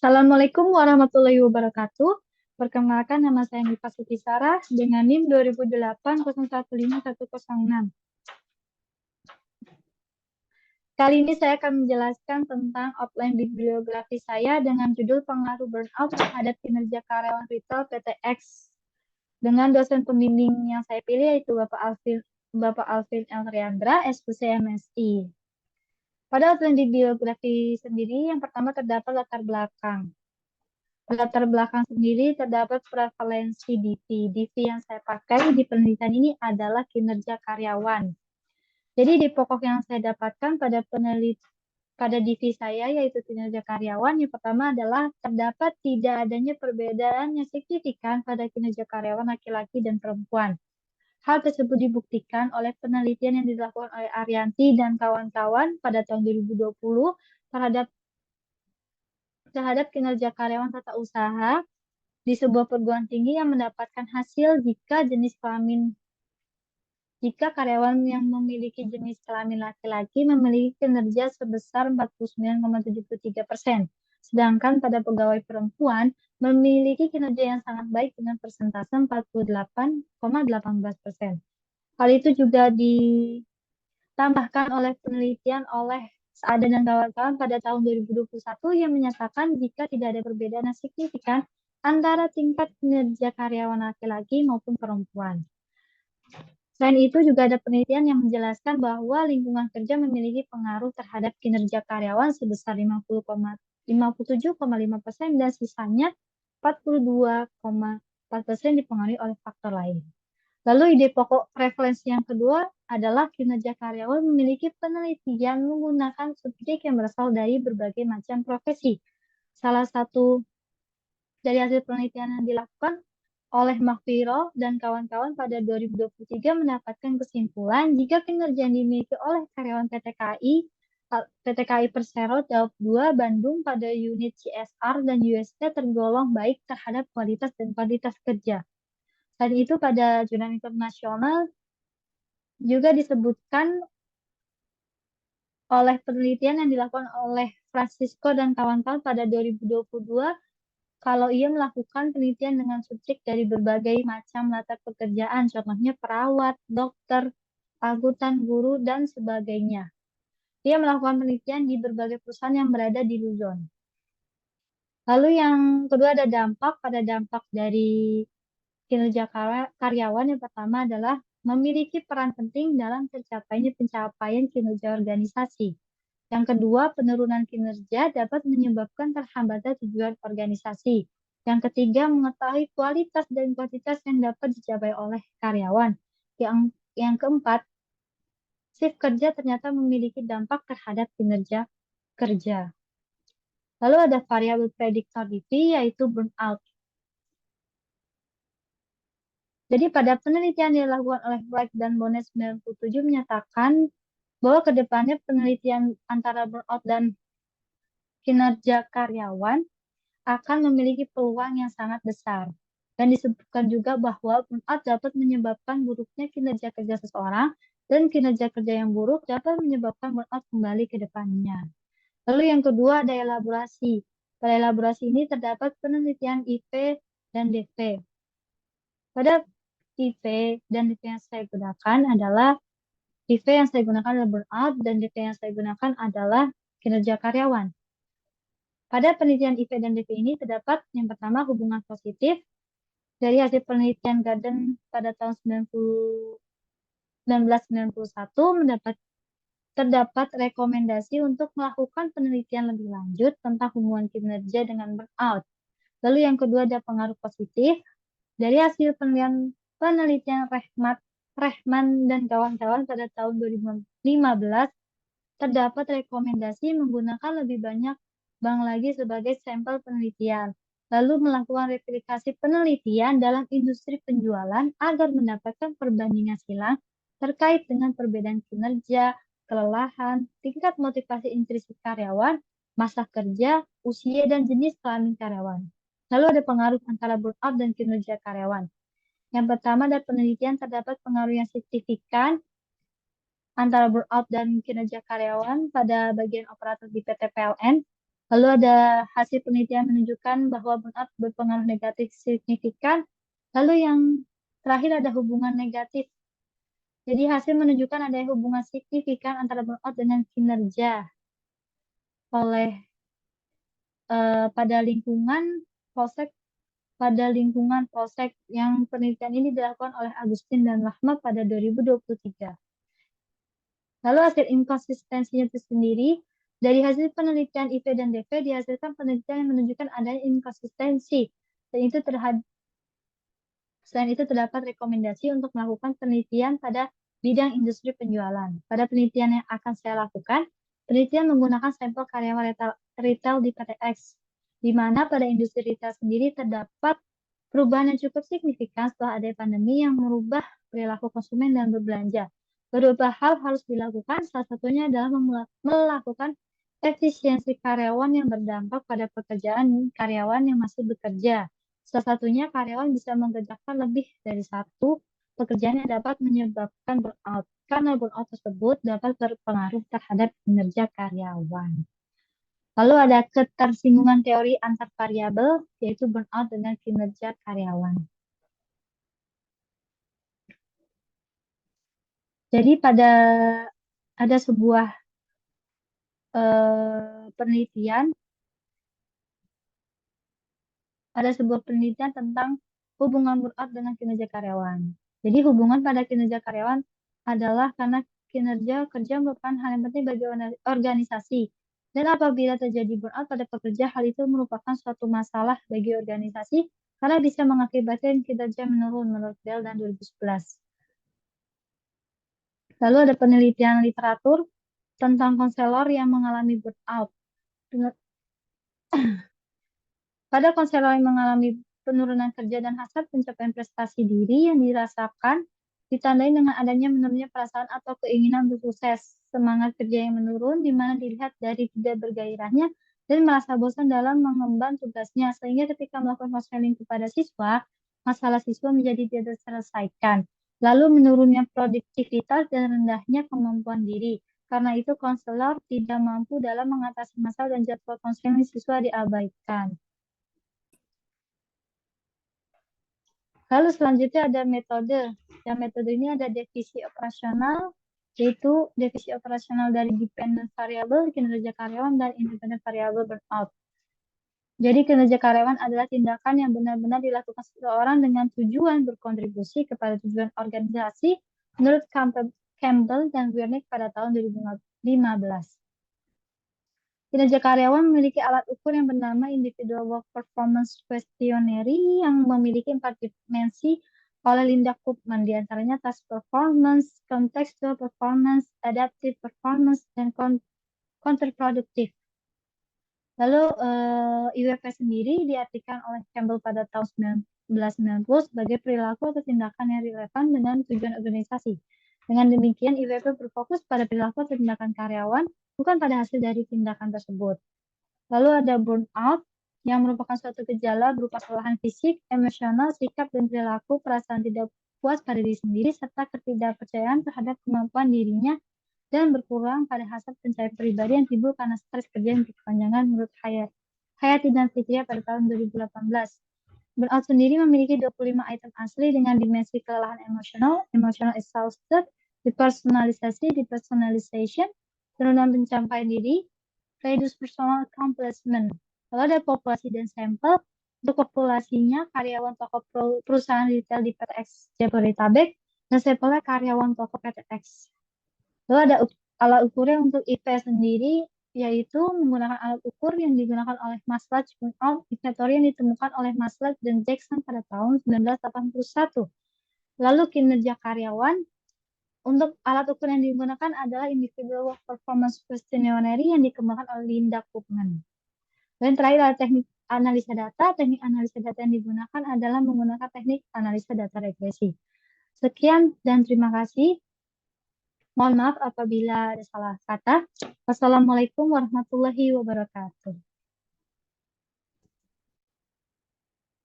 Assalamualaikum warahmatullahi wabarakatuh. Perkenalkan, nama saya Nifa Sutisara dengan NIM 2008015106. Kali ini saya akan menjelaskan tentang outline bibliografi saya dengan judul Pengaruh Burnout terhadap Kinerja Karyawan Retail PT X. Dengan dosen pembimbing yang saya pilih yaitu Bapak Alvin L. Riandra, SPC MSI. Pada outline bibliografi sendiri, yang pertama terdapat latar belakang. Latar belakang sendiri terdapat prevalensi DV. DV yang saya pakai di penelitian ini adalah kinerja karyawan. Jadi di pokok yang saya dapatkan pada DV saya yaitu kinerja karyawan, yang pertama adalah terdapat tidak adanya perbedaan yang signifikan pada kinerja karyawan laki-laki dan perempuan. Hal tersebut dibuktikan oleh penelitian yang dilakukan oleh Arianti dan kawan-kawan pada tahun 2020 terhadap kinerja karyawan tata usaha di sebuah perguruan tinggi yang mendapatkan hasil jika karyawan yang memiliki jenis kelamin laki-laki memiliki kinerja sebesar 49,73%, sedangkan pada pegawai perempuan memiliki kinerja yang sangat baik dengan persentase 48,18%. Hal itu juga ditambahkan oleh penelitian oleh Saada dan kawan-kawan pada tahun 2021 yang menyatakan jika tidak ada perbedaan yang signifikan antara tingkat kinerja karyawan laki-laki maupun perempuan. Selain itu juga ada penelitian yang menjelaskan bahwa lingkungan kerja memiliki pengaruh terhadap kinerja karyawan sebesar 57,5% dan sisanya 42,4% dipengaruhi oleh faktor lain. Lalu ide pokok referensi yang kedua adalah kinerja karyawan memiliki penelitian menggunakan subjek yang berasal dari berbagai macam profesi. Salah satu dari hasil penelitian yang dilakukan oleh Mahfiro dan kawan-kawan pada 2023 mendapatkan kesimpulan jika kinerja yang dimiliki oleh karyawan PT KAI Persero Daup 2 Bandung pada unit CSR dan UST tergolong baik terhadap kualitas dan kuantitas kerja. Selain itu pada jurnal internasional juga disebutkan oleh penelitian yang dilakukan oleh Francisco dan kawan-kawan pada 2022 kalau ia melakukan penelitian dengan subjek dari berbagai macam latar pekerjaan, contohnya perawat, dokter, akuntan, guru, dan sebagainya. Ia melakukan penelitian di berbagai perusahaan yang berada di Luzon. Lalu yang kedua ada dampak dari kinerja karyawan. Yang pertama adalah memiliki peran penting dalam tercapainya pencapaian kinerja organisasi. Yang kedua, penurunan kinerja dapat menyebabkan terhambatnya tujuan organisasi. Yang ketiga, mengetahui kualitas dan kuantitas yang dapat dicapai oleh karyawan. Yang keempat, shift kerja ternyata memiliki dampak terhadap kinerja kerja. Lalu ada variabel prediktor DV yaitu burnout. Jadi pada penelitian yang dilakukan oleh Wright dan Bonet 97 menyatakan bahwa ke depannya penelitian antara burnout dan kinerja karyawan akan memiliki peluang yang sangat besar. Dan disebutkan juga bahwa burnout dapat menyebabkan buruknya kinerja kerja seseorang dan kinerja kerja yang buruk dapat menyebabkan burnout kembali ke depannya. Lalu yang kedua ada elaborasi. Pada elaborasi ini terdapat penelitian IP dan DV. Pada IP dan DV yang saya gunakan adalah DV yang saya gunakan adalah burnout dan DV yang saya gunakan adalah kinerja karyawan. Pada penelitian IV dan DV ini terdapat yang pertama hubungan positif dari hasil penelitian Garden pada tahun 1991 terdapat rekomendasi untuk melakukan penelitian lebih lanjut tentang hubungan kinerja dengan burnout. Lalu yang kedua ada pengaruh positif dari hasil penelitian Rehman dan kawan-kawan pada tahun 2015 terdapat rekomendasi menggunakan lebih banyak bank lagi sebagai sampel penelitian, lalu melakukan replikasi penelitian dalam industri penjualan agar mendapatkan perbandingan silang terkait dengan perbedaan kinerja, kelelahan, tingkat motivasi intrinsik karyawan, masa kerja, usia, dan jenis kelamin karyawan. Lalu ada pengaruh antara burnout dan kinerja karyawan. Yang pertama ada penelitian terdapat pengaruh yang signifikan antara burnout dan kinerja karyawan pada bagian operator di PT PLN. Lalu ada hasil penelitian menunjukkan bahwa burnout berpengaruh negatif signifikan. Lalu yang terakhir ada hubungan negatif. Jadi hasil menunjukkan ada hubungan signifikan antara burnout dengan kinerja oleh pada lingkungan polsek yang penelitian ini dilakukan oleh Agustin dan Rahmat pada 2023. Lalu hasil inkonsistensinya itu sendiri, dari hasil penelitian IV dan DV dihasilkan penelitian yang menunjukkan adanya inkonsistensi. Selain itu terdapat rekomendasi untuk melakukan penelitian pada bidang industri penjualan. Pada penelitian yang akan saya lakukan, penelitian menggunakan sampel karyawan retail di PTX, di mana pada industri retail sendiri terdapat perubahan yang cukup signifikan setelah ada pandemi yang merubah perilaku konsumen dan berbelanja. Beberapa hal harus dilakukan, salah satunya adalah melakukan efisiensi karyawan yang berdampak pada pekerjaan karyawan yang masih bekerja. Salah satunya karyawan bisa mengerjakan lebih dari satu pekerjaan yang dapat menyebabkan burnout, karena burnout tersebut dapat berpengaruh terhadap kinerja karyawan. Lalu ada ketersinggungan teori antar variabel, yaitu burnout dengan kinerja karyawan. Jadi ada sebuah penelitian tentang hubungan burnout dengan kinerja karyawan. Jadi hubungan pada kinerja karyawan adalah karena kinerja kerja merupakan hal yang penting bagi organisasi. Dan apabila terjadi burnout pada pekerja, hal itu merupakan suatu masalah bagi organisasi karena bisa mengakibatkan kinerja menurun menurut Bell dan 2011. Lalu ada penelitian literatur tentang konselor yang mengalami burnout. Pada konselor yang mengalami penurunan kerja dan hasrat pencapaian prestasi diri yang dirasakan ditandai dengan adanya menurunnya perasaan atau keinginan untuk sukses, semangat kerja yang menurun, di mana dilihat dari tidak bergairahnya dan merasa bosan dalam mengemban tugasnya, sehingga ketika melakukan konseling kepada siswa, masalah siswa menjadi tidak terselesaikan. Lalu menurunnya produktivitas dan rendahnya kemampuan diri. Karena itu, konselor tidak mampu dalam mengatasi masalah dan jadwal konseling siswa diabaikan. Lalu selanjutnya ada metode. Yang metode ini ada divisi operasional, yaitu divisi operasional dari dependent variable, kinerja karyawan, dan independent variable burnout. Jadi kinerja karyawan adalah tindakan yang benar-benar dilakukan seseorang dengan tujuan berkontribusi kepada tujuan organisasi menurut Campbell dan Wernick pada tahun 2015. Kinerja karyawan memiliki alat ukur yang bernama Individual Work Performance Questionnaire yang memiliki 4 dimensi oleh Linda Koopman, diantaranya task performance, contextual performance, adaptive performance, dan counterproductive. Lalu IWP sendiri diartikan oleh Campbell pada tahun 1990 sebagai perilaku atau tindakan yang relevan dengan tujuan organisasi. Dengan demikian, IWP berfokus pada perilaku atau tindakan karyawan, bukan pada hasil dari tindakan tersebut. Lalu ada burnout, yang merupakan suatu gejala berupa kelelahan fisik, emosional, sikap, dan perilaku, perasaan tidak puas pada diri sendiri, serta ketidakpercayaan terhadap kemampuan dirinya, dan berkurang pada hasrat pencapaian pribadi yang timbul karena stres kerja yang berkepanjangan menurut Hayati dan Fitria pada tahun 2018. Burnout sendiri memiliki 25 item asli dengan dimensi kelelahan emosional, emotional exhausted, depersonalization, penurunan pencapaian diri, reduce personal accomplishment. Lalu ada populasi dan sampel. Untuk populasinya, karyawan toko perusahaan retail di PTX Jabodetabek, dan sampelnya karyawan toko PTX. Lalu ada alat ukurnya untuk IP sendiri, yaitu menggunakan alat ukur yang digunakan oleh Maslach burnout inventory yang ditemukan oleh Maslach dan Jackson pada tahun 1981. Lalu kinerja karyawan, untuk alat ukur yang digunakan adalah Individual Work Performance Questionnaire yang dikembangkan oleh Linda Koopman. Dan terakhir adalah teknik analisa data. Teknik analisa data yang digunakan adalah menggunakan teknik analisa data regresi. Sekian dan terima kasih. Mohon maaf apabila ada salah kata. Wassalamualaikum warahmatullahi wabarakatuh.